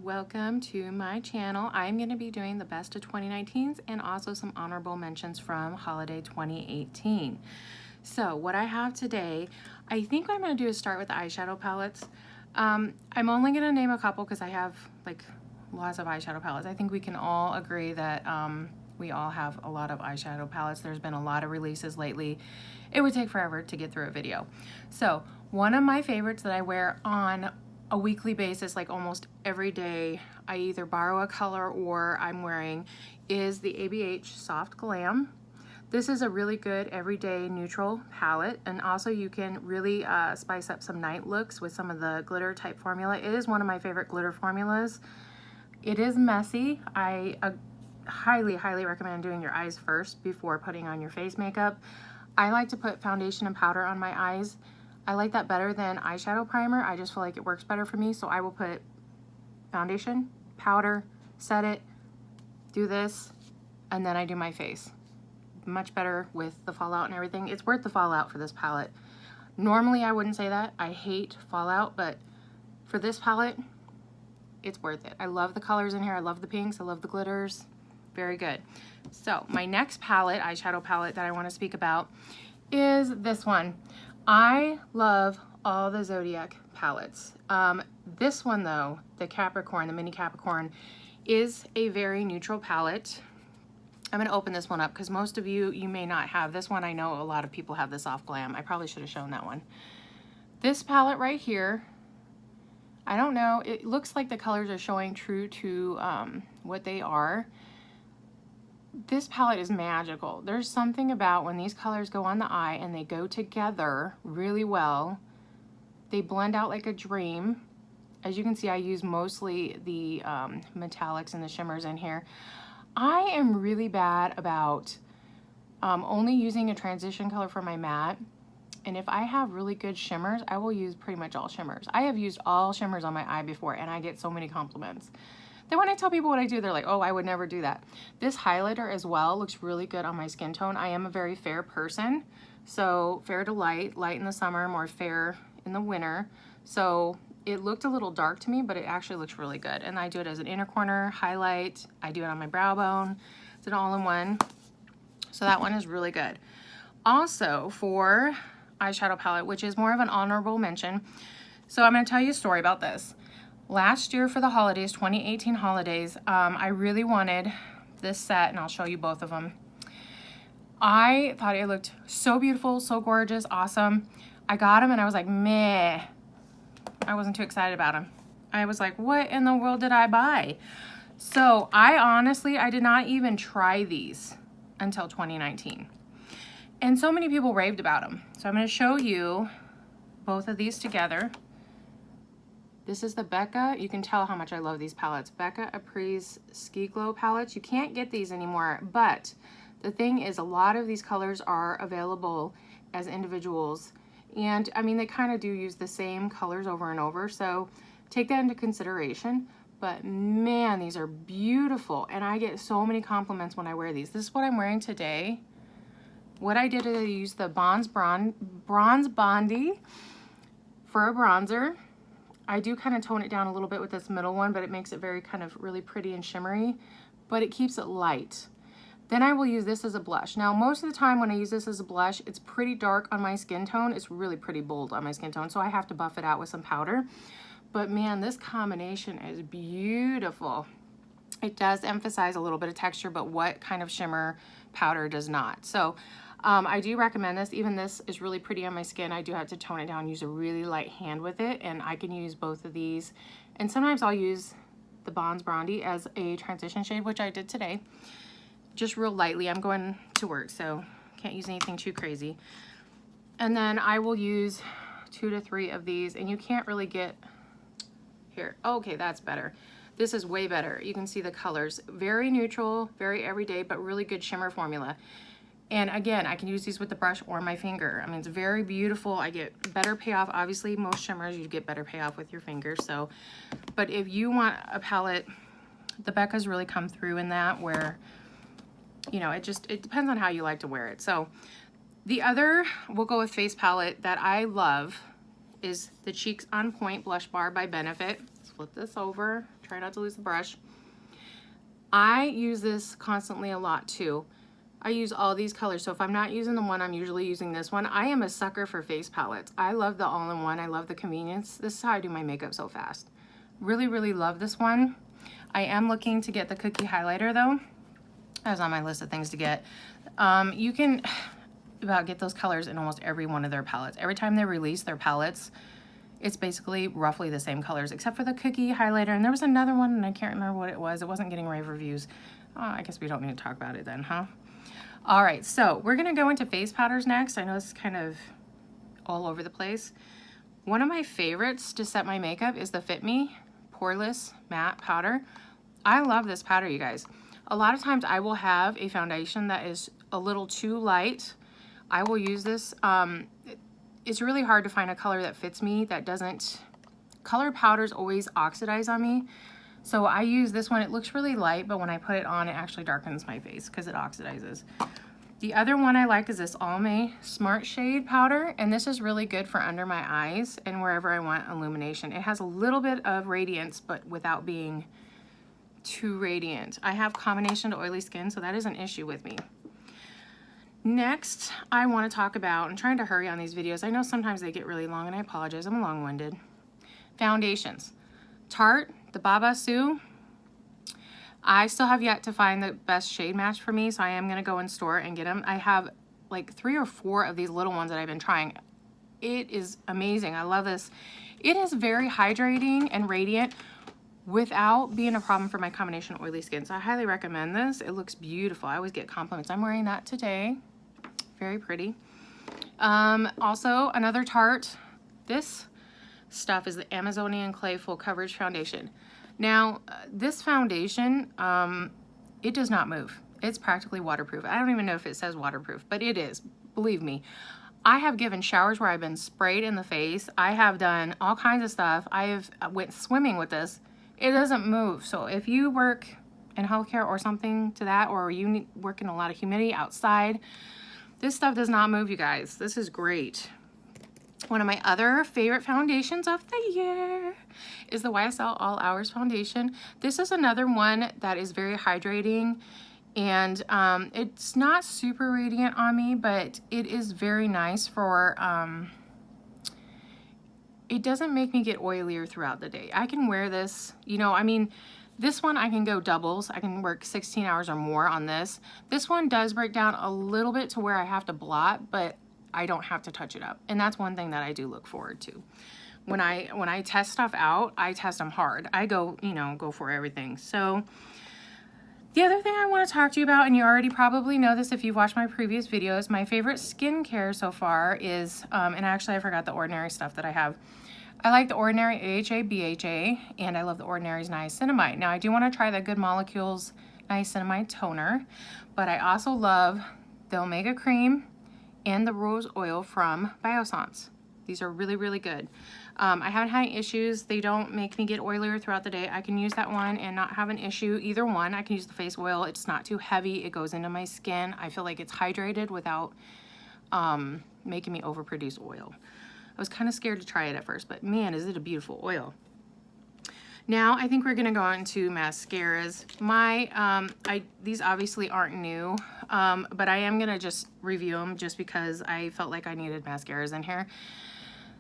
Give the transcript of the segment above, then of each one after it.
welcome to my channel. I'm going to be doing the best of 2019s and also some honorable mentions from holiday 2018. So what I have today, I think what I'm going to do is start with the eyeshadow palettes. I'm only going to name a couple because I have like lots of eyeshadow palettes. I think we can all agree that we all have a lot of eyeshadow palettes. There's been a lot of releases lately. It would take forever to get through a video. So one of my favorites that I wear on a weekly basis, like almost every day, I either borrow a color or I'm wearing, is the ABH Soft Glam. This is a really good everyday neutral palette, and also you can really spice up some night looks with some of the glitter type formula. It is one of my favorite glitter formulas. It is messy. I highly recommend doing your eyes first before putting on your face makeup. I like to put foundation and powder on my eyes. I like that better than eyeshadow primer. I just feel like it works better for me. So I will put foundation, powder, set it, do this, and then I do my face. Much better with the fallout and everything. It's worth the fallout for this palette. Normally I wouldn't say that. I hate fallout, but for this palette, it's worth it. I love the colors in here. I love the pinks. I love the glitters. Very good. So my next palette, eyeshadow palette that I want to speak about is this one. I love all the Zodiac palettes. This one though, the Capricorn, the mini Capricorn, is a very neutral palette. I'm going to open this one up because most of you may not have this one. I know a lot of people have the Soft Glam. I probably should have shown that one. This palette right here, I don't know, it looks like the colors are showing true to what they are. This palette is magical. There's something about when these colors go on the eye and they go together really well. They blend out like a dream. As you can see, I use mostly the metallics and the shimmers in here. I am really bad about only using a transition color for my matte. And if I have really good shimmers, I will use pretty much all shimmers. I have used all shimmers on my eye before and I get so many compliments. Then when I tell people what I do, they're like, oh, I would never do that. This highlighter as well looks really good on my skin tone. I am a very fair person. So fair to light, light in the summer, more fair in the winter. So it looked a little dark to me, but it actually looks really good. And I do it as an inner corner highlight. I do it on my brow bone. It's an all-in-one. So that one is really good. Also for eyeshadow palette, which is more of an honorable mention. So I'm going to tell you a story about this. Last year for the holidays, 2018 holidays, I really wanted this set, and I'll show you both of them. I thought it looked so beautiful, so gorgeous, awesome. I got them and I was like, meh. I wasn't too excited about them. I was like, what in the world did I buy? So I did not even try these until 2019. And so many people raved about them. So I'm going to show you both of these together. This is the Becca. You can tell how much I love these palettes. Becca Apres Ski Glow palettes. You can't get these anymore, but the thing is a lot of these colors are available as individuals. And I mean, they kind of do use the same colors over and over, so take that into consideration. But man, these are beautiful. And I get so many compliments when I wear these. This is what I'm wearing today. What I did is I used the Bronze Bondi for a bronzer. I do kind of tone it down a little bit with this middle one, but it makes it very kind of really pretty and shimmery, but it keeps it light. Then I will use this as a blush. Now, most of the time when I use this as a blush, it's pretty dark on my skin tone. It's really pretty bold on my skin tone, so I have to buff it out with some powder. But man, this combination is beautiful. It does emphasize a little bit of texture, but what kind of shimmer powder does not? So I do recommend this. Even this is really pretty on my skin. I do have to tone it down, use a really light hand with it, and I can use both of these. And sometimes I'll use the Bronze Bondi as a transition shade, which I did today. Just real lightly. I'm going to work, so can't use anything too crazy. And then I will use 2 to 3 of these, and you can't really get here. Okay, that's better. This is way better. You can see the colors. Very neutral, very everyday, but really good shimmer formula. And again, I can use these with the brush or my finger. I mean, it's very beautiful. I get better payoff. Obviously, most shimmers, you get better payoff with your fingers. So, but if you want a palette, the Becca's really come through in that where, you know, it depends on how you like to wear it. So the other, we'll go with face palette that I love is the Cheeks on Point Blush Bar by Benefit. Let's flip this over. Try not to lose the brush. I use this constantly a lot too. I use all these colors, so if I'm not using the one, I'm usually using this one. I am a sucker for face palettes. I love the all-in-one. I love the convenience. This is how I do my makeup so fast. Really, really love this one. I am looking to get the Cookie Highlighter though. That was on my list of things to get. You can get those colors in almost every one of their palettes. Every time they release their palettes, it's basically roughly the same colors, except for the Cookie Highlighter. And there was another one, and I can't remember what it was. It wasn't getting rave reviews. I guess we don't need to talk about it then, huh? All right, so we're gonna go into face powders next. I know this is kind of all over the place. One of my favorites to set my makeup is the Fit Me Poreless Matte Powder. I love this powder, you guys. A lot of times I will have a foundation that is a little too light. I will use this. It's really hard to find a color that fits me that doesn't, color powders always oxidize on me. So I use this one. It looks really light, but when I put it on, it actually darkens my face because it oxidizes. The other one I like is this Almay Smart Shade powder, and this is really good for under my eyes and wherever I want illumination. It has a little bit of radiance, but without being too radiant. I have combination to oily skin, so that is an issue with me. Next, I want to talk about, I'm trying to hurry on these videos. I know sometimes they get really long, and I apologize. I'm long-winded. Foundations. Tarte, the Baba Sue. I still have yet to find the best shade match for me, so I am going to go in store and get them. I have like 3 or 4 of these little ones that I've been trying. It is amazing. I love this. It is very hydrating and radiant without being a problem for my combination oily skin. So I highly recommend this. It looks beautiful. I always get compliments. I'm wearing that today. Very pretty. Also, another Tarte. This stuff is the Amazonian Clay Full Coverage Foundation. Now, this foundation, it does not move. It's practically waterproof. I don't even know if it says waterproof, but it is. Believe me. I have given showers where I've been sprayed in the face. I have done all kinds of stuff. I have went swimming with this. It doesn't move. So if you work in healthcare or something to that, or you work in a lot of humidity outside, this stuff does not move, you guys. This is great. One of my other favorite foundations of the year is the YSL All Hours Foundation. This is another one that is very hydrating, and it's not super radiant on me, but it is very nice for, it doesn't make me get oilier throughout the day. I can wear this, you know, I mean, this one I can go doubles. I can work 16 hours or more on this. This one does break down a little bit to where I have to blot, but I don't have to touch it up. And that's one thing that I do look forward to. When I test stuff out, I test them hard. I go, you know, go for everything. So the other thing I want to talk to you about, and you already probably know this if you've watched my previous videos, my favorite skincare so far is, and actually I forgot the Ordinary stuff that I have. I like the Ordinary AHA, BHA, and I love the Ordinary's Niacinamide. Now I do want to try the Good Molecules Niacinamide Toner, but I also love the Omega Cream and the Rose Oil from Biossance. These are really, really good. I haven't had any issues. They don't make me get oilier throughout the day. I can use that one and not have an issue. Either one. I can use the face oil. It's not too heavy. It goes into my skin. I feel like it's hydrated without making me overproduce oil. I was kind of scared to try it at first, but man, is it a beautiful oil. Now I think we're gonna go on to mascaras. These obviously aren't new, but I am gonna just review them just because I felt like I needed mascaras in here.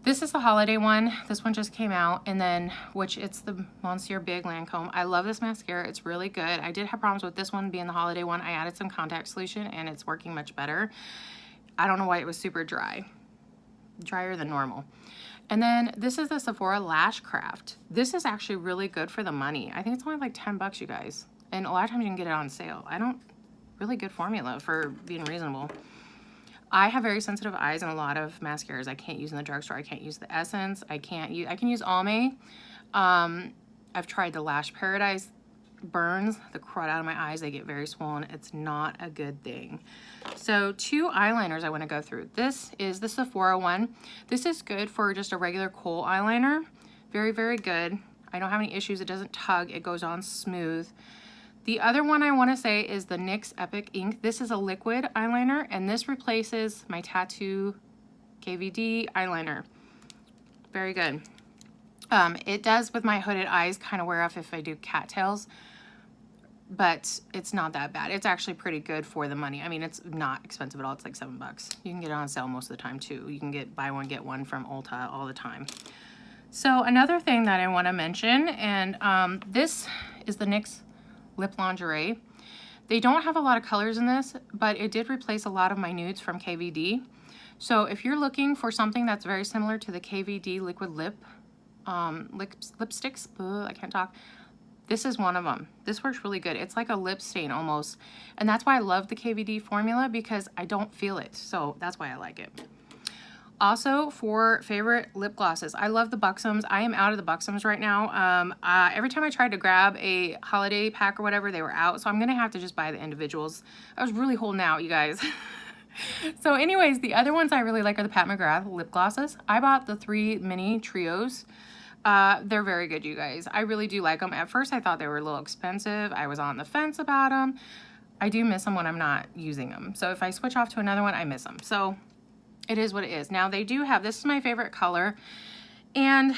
This is the holiday one. This one just came out, and then, it's the Monsieur Big Lancome. I love this mascara. It's really good. I did have problems with this one being the holiday one. I added some contact solution, and it's working much better. I don't know why it was super dry. Drier than normal. And then this is the Sephora Lash Craft. This is actually really good for the money. I think it's only like 10 bucks, you guys. And a lot of times you can get it on sale. Really good formula for being reasonable. I have very sensitive eyes and a lot of mascaras I can't use in the drugstore. I can't use the Essence. I can use Almay. I've tried the Lash Paradise. Burns the crud out of my eyes. They get very swollen. It's not a good thing. So 2 eyeliners I want to go through. This is the Sephora one. This is good for just a regular kohl eyeliner. Very, very good. I don't have any issues. It doesn't tug. It goes on smooth. The other one I want to say is the NYX Epic Ink. This is a liquid eyeliner, and this replaces my Tattoo KVD eyeliner. very good. It does with my hooded eyes kind of wear off if I do cattails, but it's not that bad. It's actually pretty good for the money. I mean, it's not expensive at all. It's like $7. You can get it on sale most of the time too. You can get buy one, get one from Ulta all the time. So another thing that I want to mention, and this is the NYX Lip Lingerie. They don't have a lot of colors in this, but it did replace a lot of my nudes from KVD. So if you're looking for something that's very similar to the KVD liquid lipsticks, I can't talk. This is one of them. This works really good. It's like a lip stain almost. And that's why I love the KVD formula, because I don't feel it. So that's why I like it. Also, for favorite lip glosses, I love the Buxoms. I am out of the Buxoms right now. Every time I tried to grab a holiday pack or whatever, they were out. So I'm going to have to just buy the individuals. I was really holding out, you guys. So anyways, the other ones I really like are the Pat McGrath lip glosses. I bought the 3 mini trios. They're very good, you guys. I really do like them. At first, I thought they were a little expensive. I was on the fence about them. I do miss them when I'm not using them. So if I switch off to another one, I miss them. So it is what it is. Now they do have, this is my favorite color. And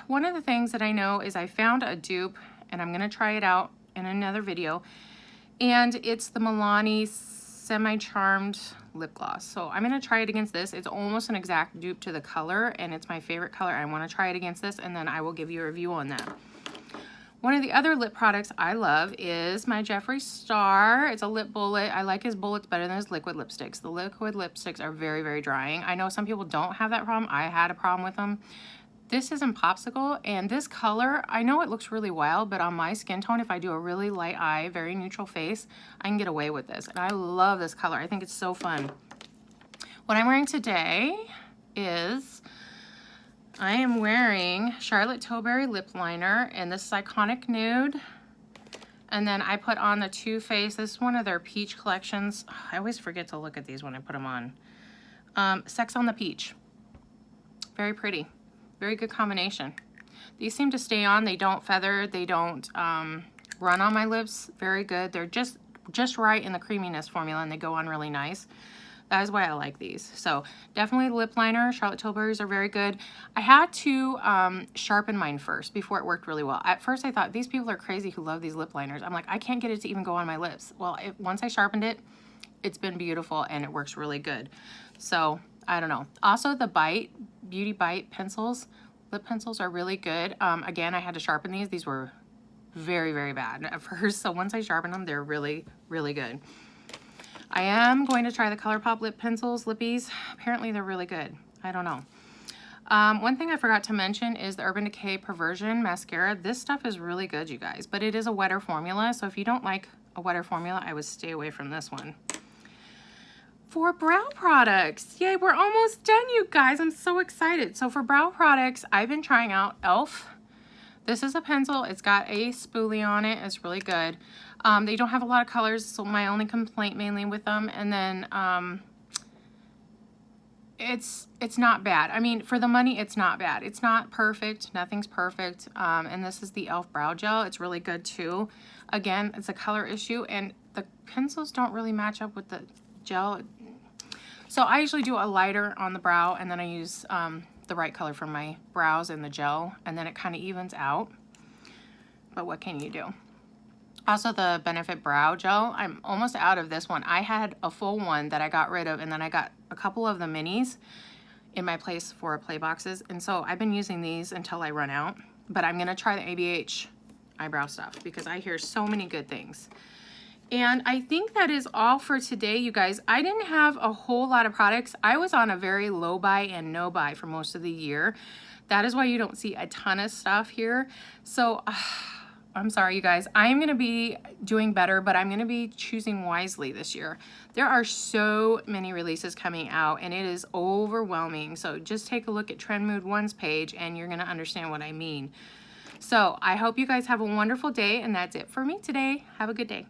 one of the things that I know is I found a dupe, and I'm going to try it out in another video. And it's the Milani Semi-Charmed lip gloss. So I'm going to try it against this. It's almost an exact dupe to the color, and it's my favorite color. I want to try it against this, and then I will give you a review on that. One of the other lip products I love is my Jeffree Star. It's a lip bullet. I like his bullets better than his liquid lipsticks. The liquid lipsticks are very, very drying. I know some people don't have that problem. I had a problem with them. This is in Popsicle, and this color, I know it looks really wild, but on my skin tone, if I do a really light eye, very neutral face, I can get away with this. And I love this color. I think it's so fun. What I'm wearing today is, I am wearing Charlotte Tilbury lip liner, and this is Iconic Nude. And then I put on the Too Faced. This is one of their peach collections. I always forget to look at these when I put them on. Sex on the Peach. Very pretty. Very good combination. These seem to stay on. They don't feather. They don't run on my lips. Very good. They're just right in the creaminess formula, and they go on really nice. That is why I like these. So definitely lip liner. Charlotte Tilbury's are very good. I had to sharpen mine first before it worked really well. At first I thought, these people are crazy who love these lip liners. I'm like, I can't get it to even go on my lips. Well, once I sharpened it, it's been beautiful, and it works really good. So I don't know. Also, the Beauty Bite pencils, lip pencils are really good. Again, I had to sharpen these. These were very, very bad at first. So once I sharpened them, they're really, really good. I am going to try the ColourPop lip pencils, lippies. Apparently they're really good. I don't know. One thing I forgot to mention is the Urban Decay Perversion mascara. This stuff is really good, you guys, but it is a wetter formula. So if you don't like a wetter formula, I would stay away from this one. For brow products, yay, we're almost done, you guys. I'm so excited. So for brow products, I've been trying out e.l.f. This is a pencil. It's got a spoolie on it. It's really good. They don't have a lot of colors, so my only complaint mainly with them. And then it's not bad. I mean, for the money, it's not bad. It's not perfect. Nothing's perfect. And this is the e.l.f. brow gel. It's really good too. Again, it's a color issue, and the pencils don't really match up with the gel. So I usually do a lighter on the brow, and then I use the right color for my brows and the gel, and then it kind of evens out. But what can you do? Also, the Benefit Brow Gel, I'm almost out of this one. I had a full one that I got rid of, and then I got a couple of the minis in my place for play boxes, and so I've been using these until I run out. But I'm going to try the ABH eyebrow stuff because I hear so many good things. And I think that is all for today, you guys. I didn't have a whole lot of products. I was on a very low buy and no buy for most of the year. That is why you don't see a ton of stuff here. So I'm sorry, you guys. I'm going to be doing better, but I'm going to be choosing wisely this year. There are so many releases coming out, and it is overwhelming. So just take a look at Trend Mood 1's page, and you're going to understand what I mean. So I hope you guys have a wonderful day, and that's it for me today. Have a good day.